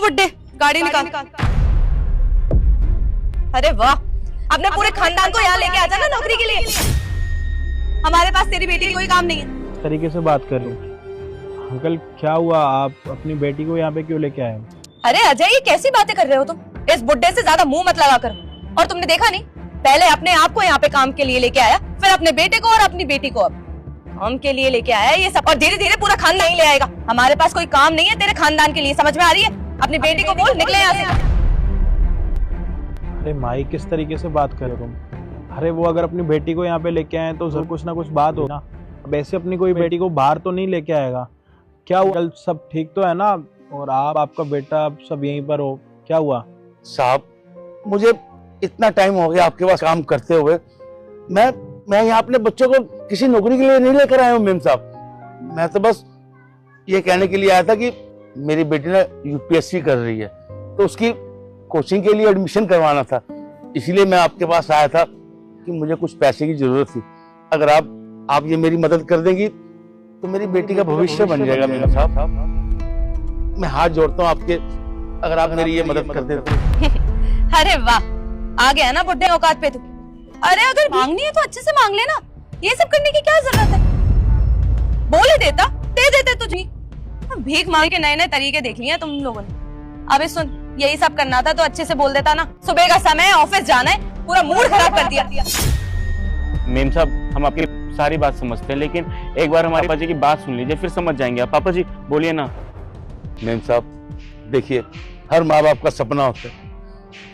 बुड्ढे, गाड़ी निकाल। अरे वाह, अपने पूरे खानदान को यहाँ लेके आ जाना नौकरी के लिए। हमारे पास तेरी बेटी की कोई काम नहीं है। तरीके से बात कर रही हूँ। अंकल क्या हुआ, आप अपनी बेटी को यहाँ पे क्यों लेके आए हो? अरे अजय, ये कैसी बातें कर रहे हो तुम? इस बुड्ढे से ज्यादा मुंह मत लगा करो। और तुमने देखा नहीं, पहले अपने आप को यहाँ पे काम के लिए लेके आया, फिर अपने बेटे को और अपनी बेटी को अब काम के लिए लेके आया ये सब, और धीरे धीरे पूरा खानदान ही ले आएगा। हमारे पास कोई काम नहीं है तेरे खानदान के लिए, समझ में आ रही है? अपनी बेटी को बोल निकले यहाँ से। अरे माई, किस तरीके से बात कर रहे हो तुम? अरे वो अगर अपनी बेटी को यहाँ पे लेके आए तो जरूर कुछ ना कुछ बात हो ना। अब ऐसे अपनी कोई बेटी को बाहर तो नहीं लेके आएगा। क्या हुआ, कल सब ठीक तो है ना? और आप, आपका बेटा सब यहीं पर हो, क्या हुआ? साहब, मुझे इतना टाइम हो गया आपके पास काम करते हुए। मैं यहाँ अपने बच्चों को किसी नौकरी के लिए नहीं लेकर आया हूँ मेम साहब। मैं तो बस ये कहने के लिए आया था कि मेरी बेटी ने यूपीएससी कर रही है, तो उसकी कोचिंग के लिए एडमिशन करवाना था। इसीलिए मैं आपके पास आया था कि मुझे कुछ पैसे की जरूरत थी। अगर आप ये मेरी मदद कर देंगी तो मेरी बेटी का भविष्य बन जाएगा मेम साहब। मैं हाथ जोड़ता हूँ आपके, अगर आप मेरी ये मदद कर देते। अरे वाह, आ गया ना बुड्ढे औकात पे तू। अरे अगर मांगनी है तो अच्छे से मांग लेना, ये सब करने की क्या जरूरत है? बोल देता, दे देते तुझे। भीख मांग के नए नए तरीके देख लिए तुम लोगों ने। अबे सुन, यही सब करना था तो अच्छे से बोल देता ना। सुबह का समय है, ऑफिस जाना है, पूरा मूड खराब कर दिया। मेम साहब, हम आपकी सारी बात समझते हैं, लेकिन एक बार हमारे पापा जी की बात सुन लीजिए, फिर समझ जाएंगे आप। पापा जी बोलिए ना। मेम साहब देखिए, हर माँ बाप का सपना होता है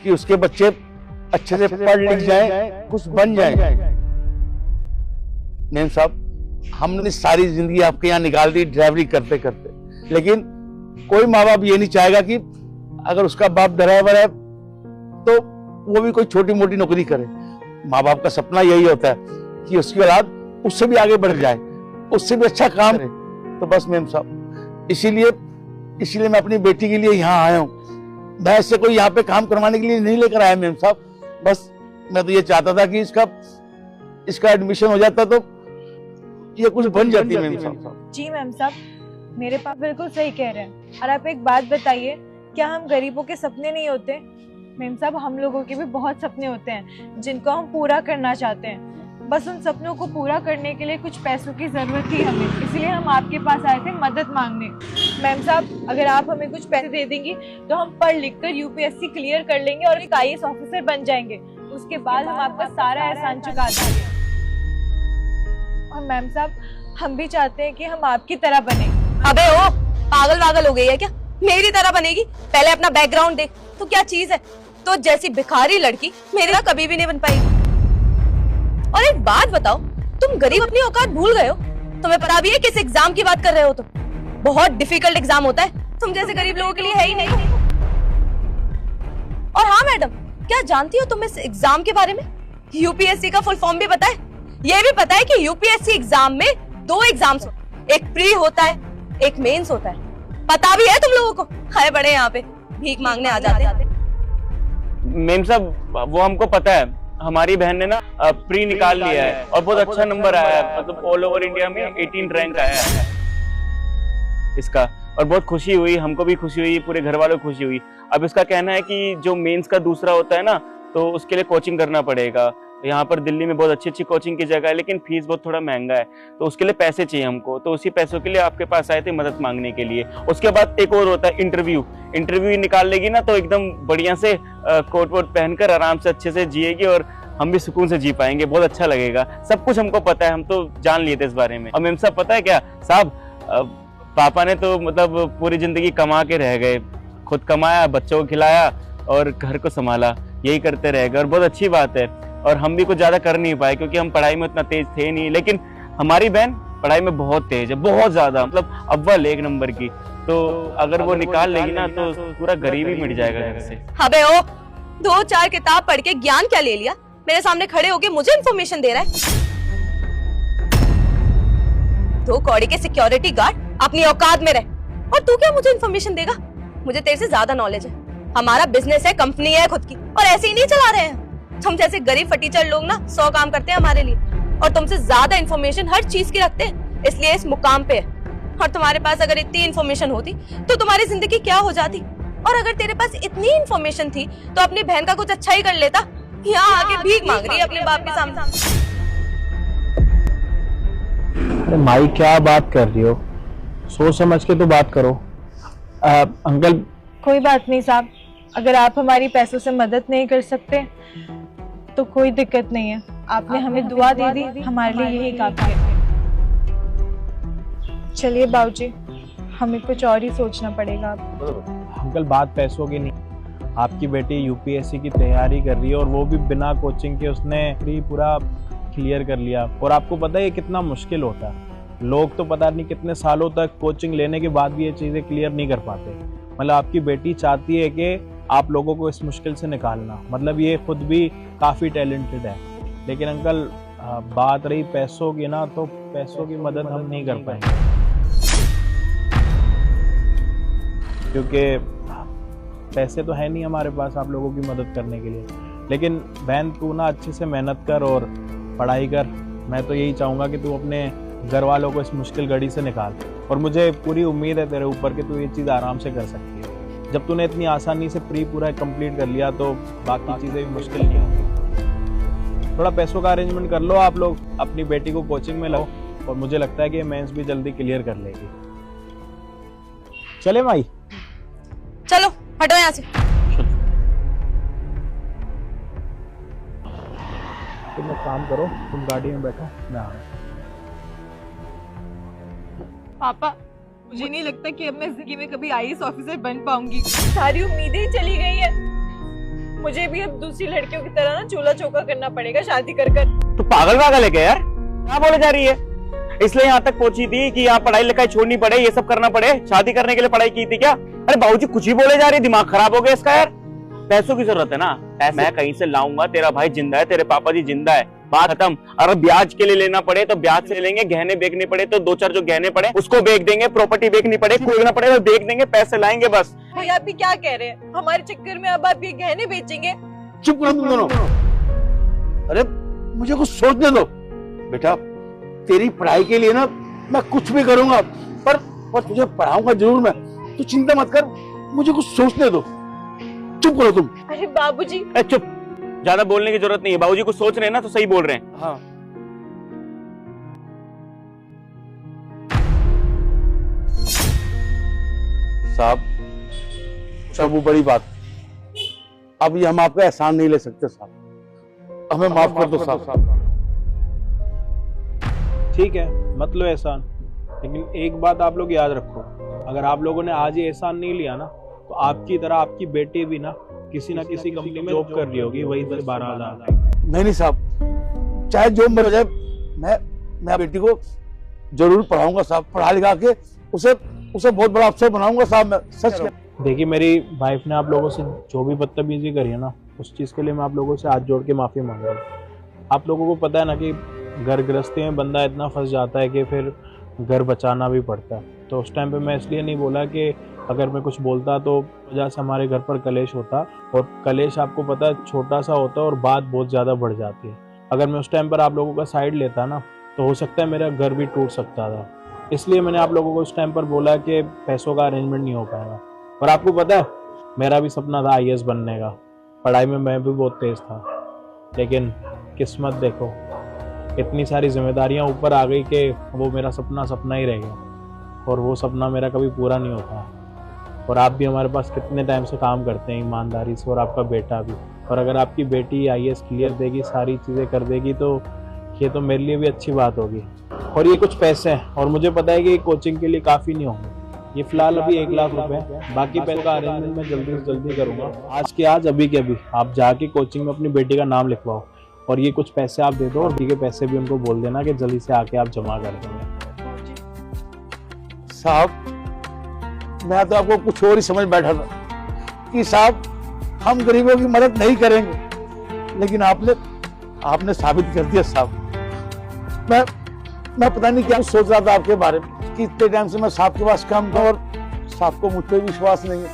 कि उसके बच्चे अच्छे से पढ़ लिख जाएं, कुछ बन जाएं। मेम साहब, हमने सारी जिंदगी आपके यहाँ निकाल दी ड्राइवरी करते करते, लेकिन कोई माँ बाप ये नहीं चाहेगा कि अगर उसका बाप ड्राइवर है तो वो भी कोई छोटी मोटी नौकरी करे। माँ बाप का सपना यही होता है कि उसकी औलाद उससे भी आगे बढ़ जाए, उससे भी अच्छा काम करे। तो बस मेम साहब, इसीलिए मैं अपनी बेटी के लिए यहाँ आया हूँ। मैं ऐसे कोई यहाँ पे काम करवाने के लिए नहीं लेकर आया मेम साहब। बस मैं तो ये चाहता था कि इसका एडमिशन हो जाता तो ये कुछ बन जाती मेम साहब। जी मैम साहब, मेरे पापा बिल्कुल सही कह रहे हैं। और आप एक बात बताइए, क्या हम गरीबों के सपने नहीं होते? मैम साहब, हम लोगों के भी बहुत सपने होते हैं जिनको हम पूरा करना चाहते हैं। बस उन सपनों को पूरा करने के लिए कुछ पैसों की जरूरत थी हमें, इसलिए हम आपके पास आए थे मदद मांगने। मैम साहब, अगर आप हमें कुछ पैसे दे देंगी तो हम पढ़ लिख कर यूपीएससी क्लियर कर लेंगे और एक आईएएस ऑफिसर बन जाएंगे। उसके बाद हम आपका सारा एहसान चुका देंगे। और मैम साहब, हम भी चाहते हैं कि हम आपकी तरह बने। अबे ओ, पागल वागल हो गई है क्या? मेरी तरह बनेगी? पहले अपना बैकग्राउंड देख, तो क्या चीज है? तो जैसी भिखारी लड़की मेरी तरह कभी भी नहीं बन पाएगी। और एक बात बताओ, तुम गरीब अपनी औकात भूल गए हो? तुम्हें पता भी है किस एग्जाम की बात कर रहे हो? तुम बहुत डिफिकल्ट एग्जाम होता है, तुम जैसे गरीब लोगों के लिए है ही नहीं। और हाँ मैडम, क्या जानती हो तुम इस एग्जाम के बारे में? यूपीएससी का फुल फॉर्म भी पता है? ये भी पता है कि यूपीएससी एग्जाम में 2 एग्जाम्स होते हैं, एक प्री होता है, एक मेंस होता है। पता भी है तुम लोगों को? हाय बड़े यहाँ पे भीख मांगने आ जाते हैं। मेम साहब, वो हमको पता है, हमारी बहन ने ना प्री निकाल लिया है और बहुत अच्छा नंबर आया है। मतलब ऑल ओवर इंडिया में 18 रैंक आया है इसका, और बहुत खुशी हुई, हमको भी खुशी हुई, पूरे घर वालों को खुशी हुई। अब इसका कहना है कि जो मेंस का दूसरा होता है ना, तो उसके लिए कोचिंग करना पड़ेगा। यहाँ पर दिल्ली में बहुत अच्छी अच्छी कोचिंग की जगह है, लेकिन फीस बहुत थोड़ा महंगा है, तो उसके लिए पैसे चाहिए हमको। तो उसी पैसों के लिए आपके पास आए थे मदद मांगने के लिए। उसके बाद एक और होता है इंटरव्यू निकाल लेगी ना, तो एकदम बढ़िया से कोट वोट पहनकर आराम से अच्छे से जिएगी और हम भी सुकून से जी पाएंगे, बहुत अच्छा लगेगा। सब कुछ हमको पता है, हम तो जान लिए थे इस बारे में। और मेम साहब पता है क्या साहब, पापा ने तो मतलब पूरी जिंदगी कमा के रह गए, खुद कमाया, बच्चों को खिलाया और घर को संभाला, यही करते रह गए। और बहुत अच्छी बात है। और हम भी कुछ ज्यादा कर नहीं पाए क्योंकि हम पढ़ाई में उतना तेज थे नहीं, लेकिन हमारी बहन पढ़ाई में बहुत तेज है, बहुत ज्यादा, मतलब अव्वल 1 नंबर की। तो अगर वो निकाल लेगी ना तो पूरा गरीबी मिट जाएगा घर से। अबे ओ, 2-4 किताब पढ़ के ज्ञान क्या ले लिया? मेरे सामने खड़े होके मुझे इन्फॉर्मेशन दे रहा है। 2 कौड़ी के सिक्योरिटी गार्ड अपनी औकात में रहे, और तू क्या मुझे इन्फॉर्मेशन देगा? मुझे तेरे से ज्यादा नॉलेज है। हमारा बिजनेस है, कंपनी है खुद की, और ऐसे ही नहीं चला रहे हैं। तुम जैसे गरीब फटीचर लोग ना 100 काम करते हैं हमारे लिए, और तुमसे ज्यादा इन्फॉर्मेशन हर चीज की रखते हैं, इसलिए इस मुकाम पे है। और तुम्हारे पास अगर इतनी इन्फॉर्मेशन होती तो तुम्हारी जिंदगी क्या हो जाती, और अगर तेरे पास इतनी इन्फॉर्मेशन थी तो अपनी बहन का कुछ अच्छा ही कर लेता। यहाँ आके भीख मांग रही है अपने बाप के सामने। अरे माई क्या बात कर रही हो, सोच समझ के तो बात करो। अंकल कोई बात नहीं साहब, अगर आप हमारी पैसों से मदद नहीं कर सकते तो कोई दिक्कत नहीं है। आपने हमें दुआ दे दी, हमारे लिए यही काफी है। चलिए बाबूजी, हमें कुछ और ही सोचना पड़ेगा अब। अंकल बात पैसों की नहीं, आपकी बेटी यूपीएससी की तैयारी कर रही है और वो भी बिना कोचिंग के उसने पूरा क्लियर कर लिया। और आपको पता है ये कितना मुश्किल होता है, लोग तो पता नहीं कितने सालों तक कोचिंग लेने के बाद भी ये चीज़ें क्लियर नहीं कर पाते। मतलब आपकी बेटी चाहती है कि आप लोगों को इस मुश्किल से निकालना, मतलब ये खुद भी काफ़ी टैलेंटेड है। लेकिन अंकल बात रही पैसों की ना, तो पैसों की मदद हम नहीं कर पाएंगे क्योंकि पैसे तो है नहीं हमारे पास आप लोगों की मदद करने के लिए। लेकिन बहन तू ना अच्छे से मेहनत कर और पढ़ाई कर। मैं तो यही चाहूँगा कि तू अपने घर वालों को इस मुश्किल घड़ी से निकाल, और मुझे पूरी उम्मीद है तेरे ऊपर कि तू ये चीज़ आराम से कर सकती है। जब तूने इतनी आसानी से प्री पूरा कंप्लीट कर लिया तो बाकी चीज़ें भी मुश्किल नहीं होंगी। थोड़ा पैसों का अरेंजमेंट कर लो आप लोग, अपनी बेटी को कोचिंग में लो, और मुझे लगता है कि मेंस भी जल्दी क्लियर कर लेगी। चले माई? चलो हटो यहाँ से। तुम एक काम करो, तुम गाड़ी में बैठो, मैं आ रहा हूँ। पापा, मुझे नहीं लगता कि अब मैं जिंदगी में कभी आईएएस ऑफिसर बन पाऊंगी। सारी उम्मीदें ही चली गई है। मुझे भी अब दूसरी लड़कियों की तरह ना चूल्हा चौका करना पड़ेगा शादी कर कर। तो पागल है क्या यार, क्या बोले जा रही है? इसलिए यहाँ तक पहुंची थी कि यहाँ पढ़ाई लिखाई छोड़नी पड़े, ये सब करना पड़े, शादी करने के लिए पढ़ाई की थी क्या? अरे बाबूजी कुछ ही बोले जा रही, दिमाग खराब हो गया इसका यार। पैसों की जरूरत है ना, मैं कहीं से लाऊंगा, तेरा भाई जिंदा है, तेरे पापा जी जिंदा है, बात खत्म। अगर ब्याज के लिए लेना पड़े तो ब्याज से लेंगे, गहने बेचने पड़े तो 2-4 जो गहने पड़े उसको बेच देंगे, प्रॉपर्टी बेचनी पड़े, खोलना पड़े तो बेच देंगे, पैसे लाएंगे बस। भैया आप भी क्या कह रहे हैं? हमारे चक्कर में अब आप ये गहने बेचेंगे? चुप करो तुम दोनों। अरे मुझे कुछ सोचने दो बेटा, तेरी पढ़ाई के लिए ना मैं कुछ भी करूंगा, पर तुझे पढ़ाऊंगा जरूर मैं, तू चिंता मत कर, मुझे कुछ सोचने दो। चुप करो तुम। अरे बाबूजी। चुप, ज्यादा बोलने की जरूरत नहीं है। बाबूजी कुछ सोच रहे हैं ना तो सही बोल रहे हैं। हाँ साहब, सब वो बड़ी बात, अब ये हम आपका एहसान नहीं ले सकते साहब, हमें माफ कर दो साहब। ठीक है, मत लो एहसान, लेकिन एक बात आप लोग याद रखो, अगर आप लोगों ने आज ये एहसान नहीं लिया ना तो आपकी तरह आपकी बेटी भी ना किसी कंपनी में जॉब कर रही होगी, वही 10-12 हज़ार। नहीं साहब, चाहे जो मर जाए, मैं बेटी को जरूर पढ़ाऊंगा साहब, पढ़ा लिखा के उसे बहुत बड़ा अफसर बनाऊंगा साहब, मैं सच में। देखिए मेरी वाइफ ने आप लोगों से जो भी बदतमीजी करी है ना, उस चीज़ के लिए मैं आप लोगों से हाथ जोड़ के माफ़ी मांग रहा हूँ। आप लोगों को पता है ना कि घर गृहस्थी में बंदा इतना फंस जाता है कि फिर घर बचाना भी पड़ता है। तो उस टाइम पे मैं इसलिए नहीं बोला कि अगर मैं कुछ बोलता तो वजह से हमारे घर पर कलेश होता, और कलेश आपको पता है छोटा सा होता है और बात बहुत ज़्यादा बढ़ जाती है। अगर मैं उस टाइम पर आप लोगों का साइड लेता ना तो हो सकता है मेरा घर भी टूट सकता था। इसलिए मैंने आप लोगों को उस टाइम पर बोला कि पैसों का अरेंजमेंट नहीं हो पाएगा। और आपको पता है मेरा भी सपना था आईएएस बनने का, पढ़ाई में मैं भी बहुत तेज़ था, लेकिन किस्मत देखो इतनी सारी जिम्मेदारियां ऊपर आ गई कि वो मेरा सपना ही रह गया, और वो सपना मेरा कभी पूरा नहीं होता। और आप भी हमारे पास कितने टाइम से काम करते हैं ईमानदारी से, और आपका बेटा भी, और अगर आपकी बेटी आईएएस क्लियर देगी, सारी चीज़ें कर देगी, तो ये तो मेरे लिए भी अच्छी बात होगी। और ये कुछ पैसे हैं, और मुझे पता है कि कोचिंग के लिए काफ़ी नहीं होंगे, ये फिलहाल अभी 1 लाख रुपए, बाकी पैसे का अरेंजमेंट मैं जल्दी से जल्दी करूँगा। आज के आज, अभी के अभी आप जाके कोचिंग में अपनी बेटी का नाम लिखवाओ, और ये कुछ पैसे आप दे दो, और बाकी के पैसे भी उनको बोल देना कि जल्दी से आके आप जमा कर देंगे। साहब मैं तो आपको कुछ और ही समझ बैठा था कि साहब हम गरीबों की मदद नहीं करेंगे, लेकिन आपने साबित कर दिया साहब। मैं पता नहीं क्या सोच रहा था आपके बारे में कि इतने टाइम से मैं साहब के पास काम था और साहब को मुझ पर विश्वास नहीं है,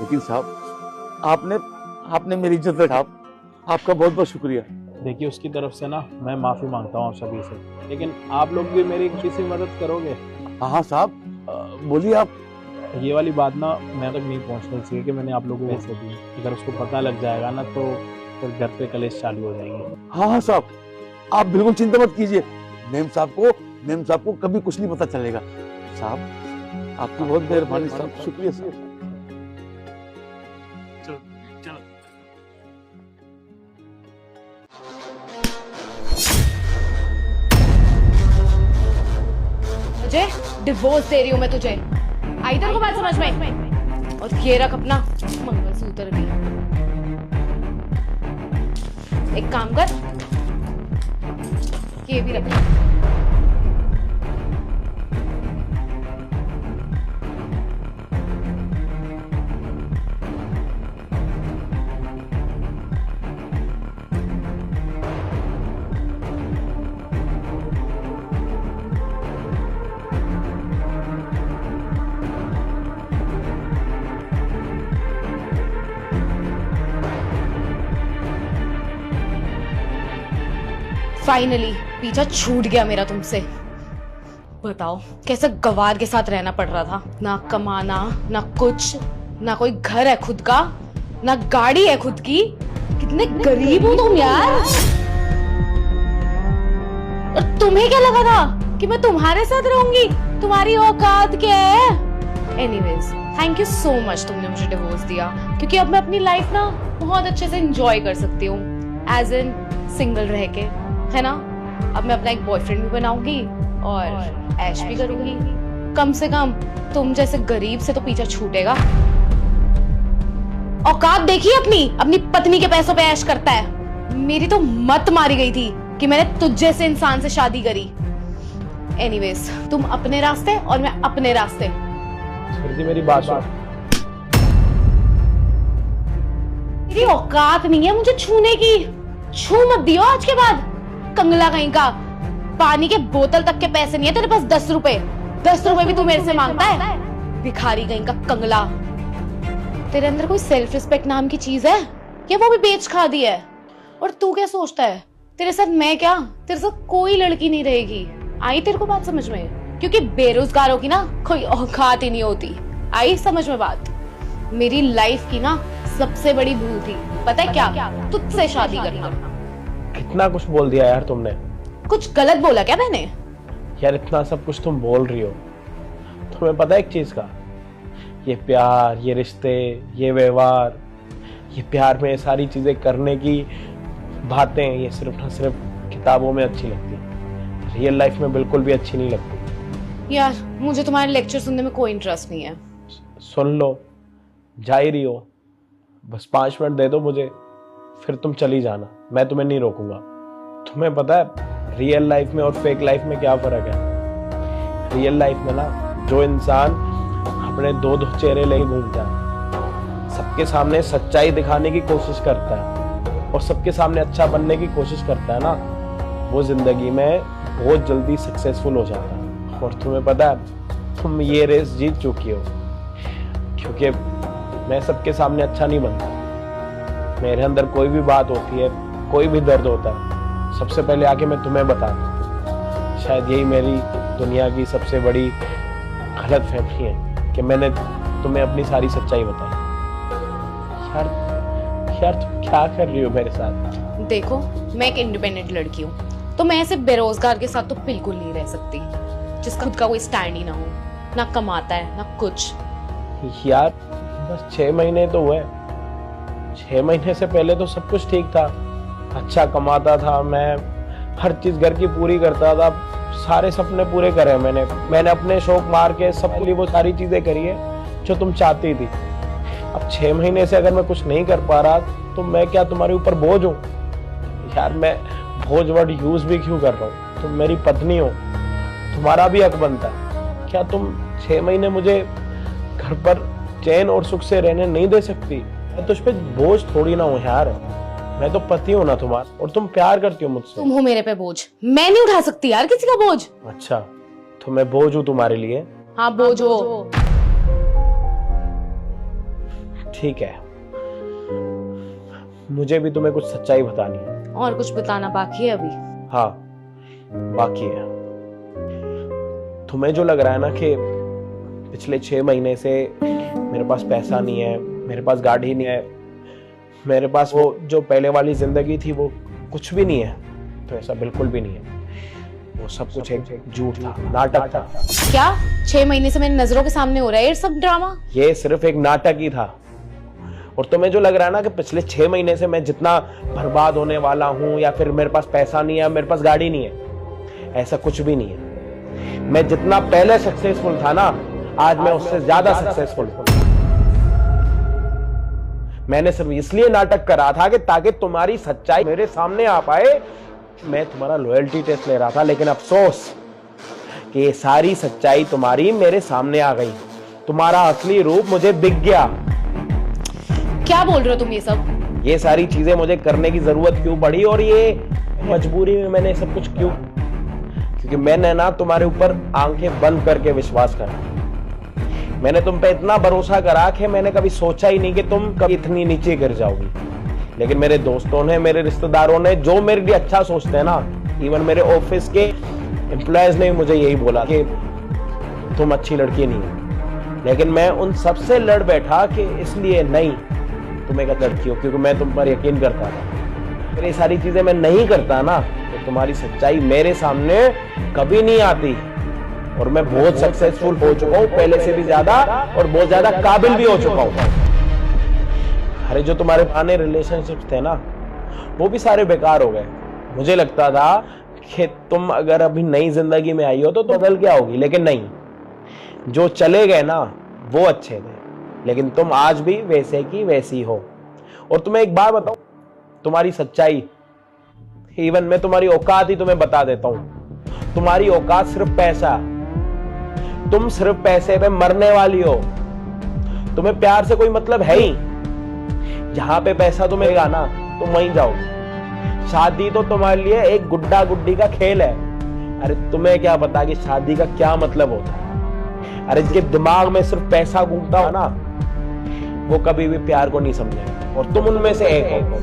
लेकिन साहब आपने मेरी इज्जत रखा, आपका बहुत बहुत शुक्रिया। देखिए उसकी तरफ से ना मैं माफ़ी मांगता हूँ आप सभी से, लेकिन आप लोग भी मेरी किसी मदद करोगे? हाँ साहब, बोलिए आप। ये वाली बात ना मैं तक नहीं पहुंचना चाहिए कि मैंने आप लोगों को पैसे दिए। अगर उसको पता लग जाएगा ना तो फिर घर पे कलेश चालू हो जाएंगे। हाँ हाँ साहब, आप बिल्कुल चिंता मत कीजिए। मेम साहब को कभी कुछ नहीं पता चलेगा। साहब आपकी बहुत मेहरबानी साहब, शुक्रिया साहब। मुझे डिवोर्स दे रही हूँ मैं तुझे, आई तेरे को बात समझ में? और ये रख अपना मंगलसूत्र भी। एक काम कर, ये भी रख। फाइनली पीछा छूट गया मेरा तुमसे। बताओ कैसे गवार के साथ रहना पड़ रहा था, ना कमाना ना कुछ, ना कोई घर है खुद का, ना गाड़ी है खुद की। कितने गरीब हो तुम यार। और तुम्हें क्या लगा था कि मैं तुम्हारे साथ रहूंगी? तुम्हारी औकात क्या है? Anyways thank you so much, तुमने मुझे डिवोर्स दिया, क्योंकि अब मैं अपनी लाइफ ना बहुत अच्छे से एंजॉय कर सकती हूँ, एज इन सिंगल रह के, है ना। अब मैं अपना एक बॉयफ्रेंड भी बनाऊंगी और ऐश भी करूंगी। कम से कम तुम जैसे गरीब से तो पीछा छूटेगा। औकात देखी अपनी पत्नी के पैसों पे ऐश करता है। मेरी तो मत मारी गई थी कि मैंने तुझ जैसे इंसान से शादी करी। एनीवेज तुम अपने रास्ते और मैं अपने रास्ते। स्मृति मेरी बात सुन। मेरी औकात नहीं है मुझे छूने की। छू मत दियो आज के बाद, कंगला कहीं का। पानी के बोतल तक के पैसे नहीं है तेरे पास। 10 रुपए भी तू मेरे से मांगता है, भिखारी कहीं का कंगला। तेरे अंदर कोई सेल्फ रिस्पेक्ट नाम की चीज है या वो भी बेच खा दी है? और तू क्या सोचता है तेरे साथ मैं क्या, तेरे साथ कोई लड़की नहीं रहेगी। आई तेरे को बात समझ में? क्योंकि बेरोजगारों की ना कोई औकात ही नहीं होती। आई समझ में बात? मेरी लाइफ की ना सबसे बड़ी भूल थी पता है क्या? तुझसे शादी करना। कितना कुछ बोल दिया यार तुमने। कुछ गलत बोला क्या मैंने? यार इतना सब कुछ तुम बोल रही हो, तुम्हें पता है एक चीज का, ये प्यार, ये रिश्ते, ये व्यवहार, ये प्यार में सारी चीजें करने की बातें, ये सिर्फ ना सिर्फ किताबों में अच्छी लगती है, रियल लाइफ में बिल्कुल भी अच्छी नहीं लगती। यार मुझे तुम्हारे लेक्चर सुनने में कोई इंटरेस्ट नहीं है। सुन लो, जा ही रही हो, बस 5 मिनट दे दो मुझे, फिर तुम चली जाना, मैं तुम्हें नहीं रोकूंगा। तुम्हें पता है रियल लाइफ में और फेक लाइफ में क्या फर्क है? रियल लाइफ में ना जो इंसान अपने दो चेहरे लेके घूमता है, सबके सामने सच्चाई दिखाने की कोशिश करता है और सबके सामने अच्छा बनने की कोशिश करता है ना, वो जिंदगी में बहुत जल्दी सक्सेसफुल हो जाता है। और तुम्हें पता है तुम ये रेस जीत चुकी हो, क्योंकि मैं सबके सामने अच्छा नहीं बनता। मेरे अंदर कोई भी बात होती है, कोई भी दर्द होता है, सबसे पहले आके मैं तुम्हें बताता हूँ। शायद यही मेरी दुनिया की सबसे बड़ी गलत फहमी है कि मैंने तुम्हें अपनी सारी सच्चाई बताई। यार तुम क्या कर रही हो मेरे साथ? देखो मैं एक इंडिपेंडेंट लड़की हूँ, तो मैं ऐसे बेरोजगार के साथ तो बिल्कुल नहीं रह सकती जिसका खुद का कोई स्टैंड ही ना हो, ना कमाता है ना कुछ। यार बस 6 महीने तो हुए, 6 महीने से पहले तो सब कुछ ठीक था, अच्छा कमाता था मैं, हर चीज घर की पूरी करता था, सारे सपने पूरे करे मैंने अपने शौक मार के सबके लिए वो सारी चीजें करी है जो तुम चाहती थी। अब 6 महीने से अगर मैं कुछ नहीं कर पा रहा तो मैं क्या तुम्हारे ऊपर बोझ हूँ? यार मैं बोझ वर्ड यूज भी क्यों कर रहा हूँ? तुम मेरी पत्नी हो, तुम्हारा भी हक बनता है। क्या तुम 6 महीने मुझे घर पर चैन और सुख से रहने नहीं दे सकती? मैं तुझ पे बोझ थोड़ी ना हूँ यार, मैं तो पति हूँ ना तुम्हारा, और तुम प्यार करती हो मुझसे। तुम हो मेरे पे बोझ, मैं नहीं उठा सकती यार किसी का बोझ। अच्छा तो मैं बोझ हूँ तुम्हारे लिए? हाँ बोझ हो। ठीक है, मुझे भी तुम्हें कुछ सच्चाई बतानी है। और कुछ बताना बाकी है अभी? हाँ बाकी है। तुम्हें जो लग रहा है ना कि पिछले 6 महीने से मेरे पास पैसा नहीं है, मेरे पास गाड़ी नहीं है, मेरे पास वो जो पहले वाली जिंदगी थी वो कुछ भी नहीं है। तो ऐसा बिल्कुल भी नहीं है, वो सब कुछ एक झूठ था, नाटक था। क्या 6 महीने से मेरी नजरों के सामने हो रहा है ये सब ड्रामा? ये सिर्फ एक नाटक ही था। और तुम्हें जो लग रहा है ना कि पिछले 6 महीने से मैं जितना बर्बाद होने वाला हूं या फिर मेरे पास पैसा नहीं है, मेरे पास गाड़ी नहीं है, ऐसा कुछ भी नहीं है। मैं जितना पहले सक्सेसफुल था ना, आज मैं उससे ज्यादा सक्सेसफुल हूं। मैंने सिर्फ इसलिए नाटक करा था कि ताकि तुम्हारी सच्चाई मेरे सामने आ पाए। मैं तुम्हारा लॉयल्टी टेस्ट ले रहा था, लेकिन अफसोस कि ये सारी सच्चाई तुम्हारी मेरे सामने आ गई। तुम्हारा असली रूप मुझे दिख गया। क्या बोल रहे हो तुम ये सब? ये सारी चीजें मुझे करने की जरूरत क्यों पड़ी और ये मजबूरी में मैंने सब कुछ क्यों? क्योंकि मैंने ना तुम्हारे ऊपर आंखें बंद करके विश्वास करा। मैंने तुम पे इतना भरोसा करा कि मैंने कभी सोचा ही नहीं कि तुम कभी इतनी नीचे गिर जाओगी। लेकिन मेरे दोस्तों ने, मेरे रिश्तेदारों ने, जो मेरे लिए अच्छा सोचते हैं ना, इवन मेरे ऑफिस के एम्प्लॉयज ने मुझे यही बोला कि तुम अच्छी लड़की नहीं हो। लेकिन मैं उन सबसे लड़ बैठा कि इसलिए नहीं तुम एक लड़की हो, क्योंकि मैं तुम पर यकीन करता था। अगर ये सारी चीजें मैं नहीं करता ना तो तुम्हारी सच्चाई मेरे सामने कभी नहीं आती। और मैं बहुत सक्सेसफुल हो चुका हूं पहले से भी ज्यादा, और बहुत ज्यादा काबिल भी हो चुका हूं। अरे जो तुम्हारे पुराने रिलेशनशिप्स थे ना, वो भी सारे बेकार हो गए। मुझे लगता था कि तुम अगर अभी नई जिंदगी में आई हो तो बदल क्या होगी, लेकिन नहीं, जो चले गए ना वो अच्छे थे। लेकिन तुम आज भी वैसे की वैसी हो। और तुम्हें एक बात बताऊं, तुम्हारी सच्चाई, इवन मैं तुम्हारी औकात ही तुम्हें बता देता हूं। तुम्हारी औकात सिर्फ पैसा। तुम सिर्फ पैसे पे मरने वाली हो। तुम्हें प्यार से कोई मतलब है ही। जहां पे पैसा तुम्हें मिलेगा ना तुम वहीं जाओगे। शादी तो तुम्हारे लिए एक गुड्डा गुड्डी का खेल है। अरे तुम्हें क्या पता कि शादी का क्या मतलब होता है? अरे जिसके दिमाग में सिर्फ पैसा घूमता हो ना, वो कभी भी प्यार को नहीं समझेगा। और तुम उनमें से एक हो।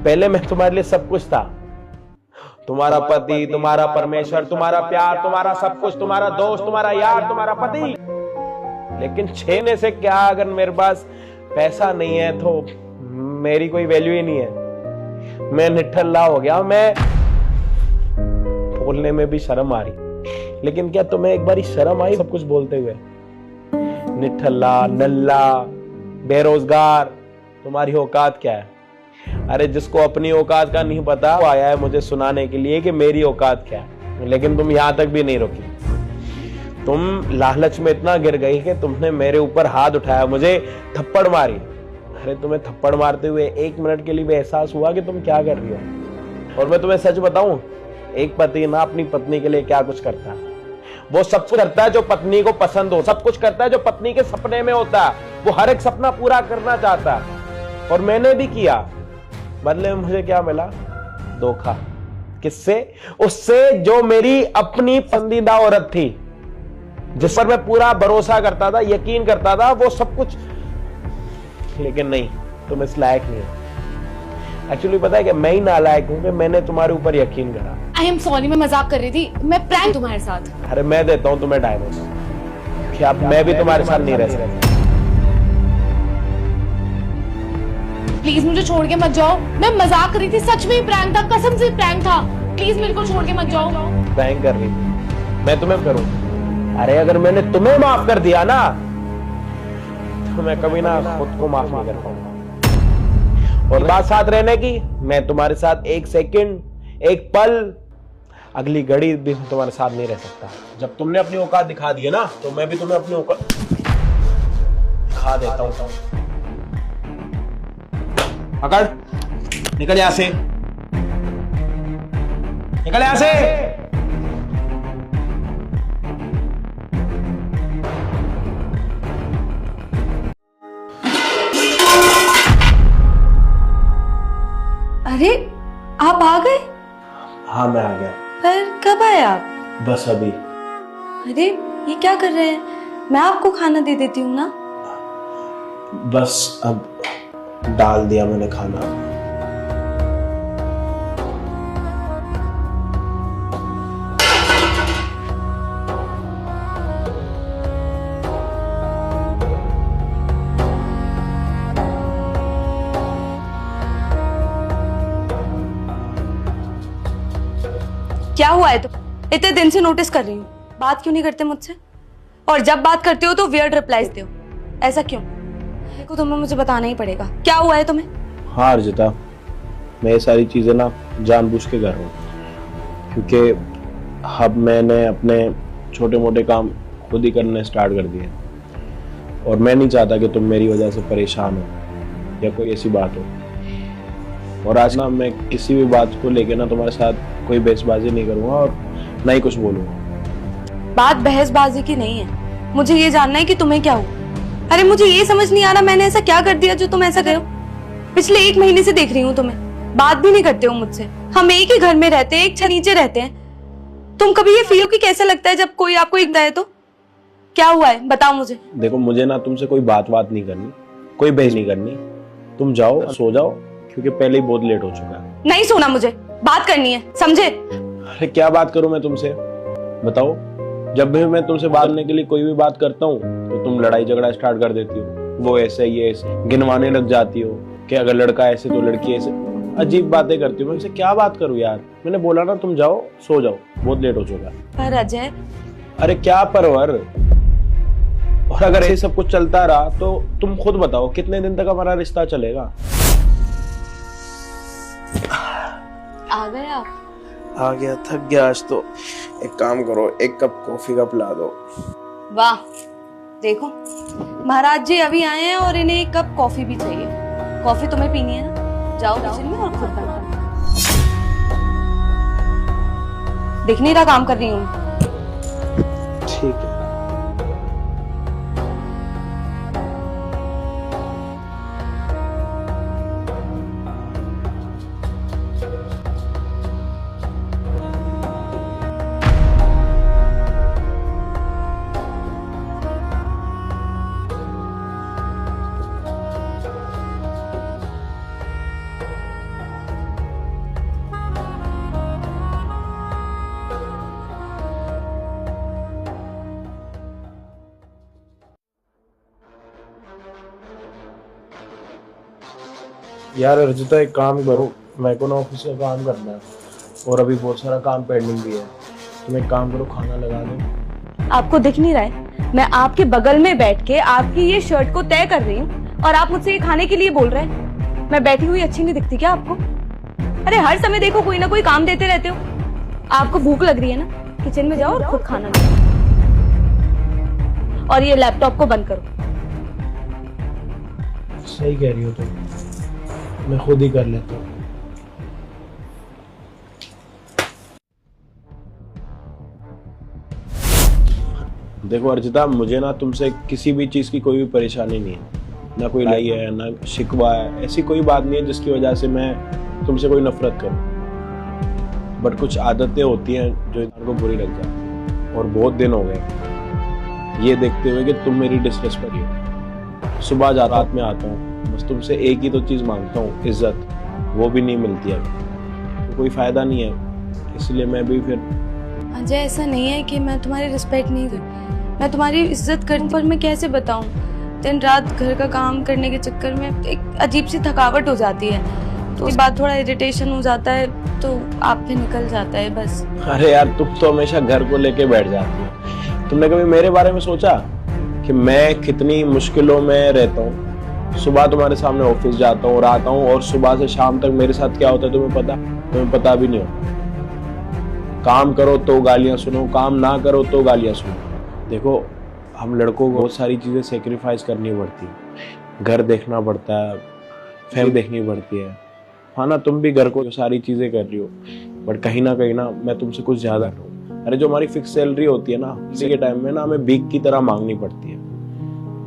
पहले मैं तुम्हारे लिए सब कुछ था, तुम्हारा पति, तुम्हारा परमेश्वर, तुम्हारा प्यार, तुम्हारा सब कुछ, तुम्हारा दोस्त, तुम्हारा यार, तुम्हारा पति। लेकिन छेने से क्या, अगर मेरे पास पैसा नहीं है तो मेरी कोई वैल्यू ही नहीं है। मैं निठल्ला हो गया। मैं बोलने में भी शर्म आ रही। लेकिन क्या तुम्हें एक बार शर्म आई सब कुछ बोलते हुए? निठल्ला, नल्ला, बेरोजगार, तुम्हारी औकात क्या है? अरे जिसको अपनी औकात का नहीं पता वो आया है मुझे सुनाने के लिए कि मेरी औकात क्या है। लेकिन तुम यहां तक भी नहीं रुकी। तुम लालच में इतना गिर गई कि तुमने मेरे ऊपर हाथ उठाया, मुझे थप्पड़ मारी। अरे तुम्हें थप्पड़ मारते हुए 1 मिनट के लिए भी एहसास हुआ कि तुम क्या कर रही हो? और मैं तुम्हें सच बताऊं, एक पति ना अपनी पत्नी के लिए क्या कुछ करता है। वो सब कुछ करता है जो पत्नी को पसंद हो, सब कुछ करता है जो पत्नी के सपने में होता है। वो हर एक सपना पूरा करना चाहता है। और मैंने भी किया। बदले में मुझे क्या मिला? धोखा। किससे? उससे जो मेरी अपनी पसंदीदा औरत थी, जिस पर मैं पूरा भरोसा करता था, यकीन करता था, वो सब कुछ। लेकिन नहीं, तुम इस लायक नहीं हो। एक्चुअली पता है कि मैं ही नालायक हूं कि मैंने तुम्हारे ऊपर यकीन करा। आई एम सॉरी, मैं मजाक कर रही थी। मैं प्रैंक तुम्हारे साथ। अरे मैं देता हूं तुम्हें डायवोर्स, कि अब मैं भी तुम्हारे साथ नहीं रह सकता। प्लीज मुझे छोड़ के मत जाओ। मैं मजाक कर रही थी, सच में ही प्रैंक था, कसम से प्रैंक था। प्लीज मेरे को छोड़ के मत जाओ। प्रैंक कर रही थी, मैं तुम्हें करूं? अरे अगर मैंने तुम्हें माफ कर दिया ना तो मैं कभी ना खुद को माफ नहीं कर पाऊंगा। और बात साथ रहने की, मैं तुम्हारे साथ 1 सेकंड, 1 पल, अगली घड़ी भी तुम्हारे साथ नहीं रह सकता। जब तुमने अपनी औकात दिखा दी है ना, तो मैं भी तुम्हें अपनी औकात दिखा देता हूं। पकड़, निकल यहां से, निकल यहां से। अरे आप आ गए? हाँ मैं आ गया। पर कब आए आप? बस अभी। अरे ये क्या कर रहे हैं? मैं आपको खाना दे देती हूँ ना। बस अब डाल दिया मैंने खाना। हुआ है? तो इतने दिन से नोटिस कर रही हूँ, बात क्यों नहीं करते मुझसे? और जब बात करते हो तो वियर्ड रिप्लाईज दो, ऐसा क्यों? देखो तुम्हें मुझे बताना ही पड़ेगा, क्या हुआ है तुम्हें? हाँ अर्जिता, मैं ये सारी चीज़ें ना जानबूझ के कर रहा हूँ, क्योंकि अब मैंने अपने छोटे मोटे काम खुद ही करने स्टार्ट कर दिए और मैं नहीं चाहता कि तुम मेरी वजह से परेशान हो या कोई ऐसी बात हो। और आज ना मैं किसी भी बात को लेके ना तुम्हारे साथ कोई बहसबाजी नहीं करूँगा और ना ही कुछ बोलूँगा। बात बहसबाजी की नहीं है, मुझे ये जानना है कि तुम्हें क्या हुआ। अरे मुझे ये समझ नहीं आ रहा मैंने ऐसा क्या कर दिया जो तुम ऐसा करो। पिछले 1 महीने से देख रही हूँ तुम्हें, बात भी नहीं करते हो मुझसे। हम एक ही घर में रहते हैं, एक छत नीचे रहते हैं। तुम कभी ये फील कि कैसे लगता है जब कोई आपको दिखता है? तो क्या हुआ है बताओ मुझे। देखो मुझे ना तुमसे कोई बात नहीं करनी, कोई बहस नहीं करनी। तुम जाओ सो जाओ, क्योंकि पहले ही बहुत लेट हो चुका है। नहीं सोना, मुझे बात करनी है, समझे? अरे क्या बात करूं मैं तुमसे, बताओ। जब भी मैं तुमसे बात करने के लिए कोई भी बात करता हूँ तो तुम लड़ाई झगड़ा स्टार्ट कर देती हो। वो ऐसे ये ऐसे गिनवाने लग जाती हो कि अगर लड़का ऐसे तो लड़की ऐसे, अजीब बातें करती हो। मैं उनसे क्या बात करूं यार? मैंने बोला ना तुम जाओ सो जाओ, बहुत लेट हो चुका है। पर अजय, अरे क्या परवर, और अगर ये सब कुछ चलता रहा तो तुम खुद बताओ कितने दिन तक हमारा रिश्ता चलेगा? आ गए आप? आ गया, थक गया आज तो। एक काम करो, 1 कप कॉफी का पिला दो। वाह, देखो महाराज जी अभी आए हैं और इन्हें 1 कप कॉफी भी चाहिए। कॉफी तुम्हें पीनी है ना? जाओ किचन में और खुद बना। दिख नहीं रहा काम कर रही हूँ? ठीक है। यार अर्जिता एक काम करो, मेरे को ना ऑफिस का काम करना है और अभी बहुत सारा काम पेंडिंग भी है। तुम एक काम करो, खाना लगा दो। आपको दिख नहीं रहा है मैं आपके बगल में बैठ के आपकी ये शर्ट को तय कर रही हूँ और आप मुझसे ये खाने के लिए बोल रहे हैं? मैं बैठी हुई अच्छी नहीं दिखती क्या आपको? अरे हर समय देखो कोई ना कोई काम देते रहते हो। आपको भूख लग रही है ना, किचन में जाओ और खुद खाना लो। और ये लैपटॉप को बंद करो। सही कह रही हो तुम, मैं खुद ही कर लेता हूँ। देखो अर्जिता, मुझे ना तुमसे किसी भी चीज़ की कोई भी परेशानी नहीं है, ना कोई लड़ाई है ना शिकवा है। ऐसी कोई बात नहीं है जिसकी वजह से मैं तुमसे कोई नफरत करूँ। बट कुछ आदतें होती हैं जो इंसान को बुरी लग जाती है, और बहुत दिन हो गए ये देखते हुए कि तुम मेरी डिसरिस्पेक्ट हो। सुबह जा रात में आता हूँ, बस तुमसे एक ही तो चीज़ मांगता हूँ, इज्जत। वो भी नहीं मिलती है, तो कोई फायदा नहीं है। इसलिए मैं भी फिर। अजय ऐसा नहीं है कि मैं तुम्हारी रिस्पेक्ट नहीं करती, मैं तुम्हारी इज्जत करती, पर मैं कैसे बताऊं, दिन रात घर का काम करने के चक्कर में एक अजीब सी थकावट हो जाती है, तो उसके बाद थोड़ा इरिटेशन हो जाता है, तो आप पे निकल जाता है बस। अरे यार तुम तो हमेशा घर को लेके बैठ जाती हो। तुमने कभी मेरे बारे में सोचा कि मैं कितनी मुश्किलों में रहता हूँ? सुबह तुम्हारे सामने ऑफिस जाता हूँ और आता हूँ, और सुबह से शाम तक मेरे साथ क्या होता है तुम्हें पता भी नहीं होता। काम करो तो गालियाँ सुनो, काम ना करो तो गालियाँ सुनो। देखो हम लड़कों को बहुत सारी चीज़ें सेक्रीफाइस करनी पड़ती है, घर देखना पड़ता है, फैमिली देखनी पड़ती है। हाँ ना, तुम भी घर को सारी चीज़ें कर रही हो, बट कहीं ना मैं तुमसे कुछ ज़्यादा कर रहा हूँ। अरे जो हमारी फिक्स सैलरी होती है ना, इसी के टाइम में ना हमें भीख की तरह मांगनी पड़ती है,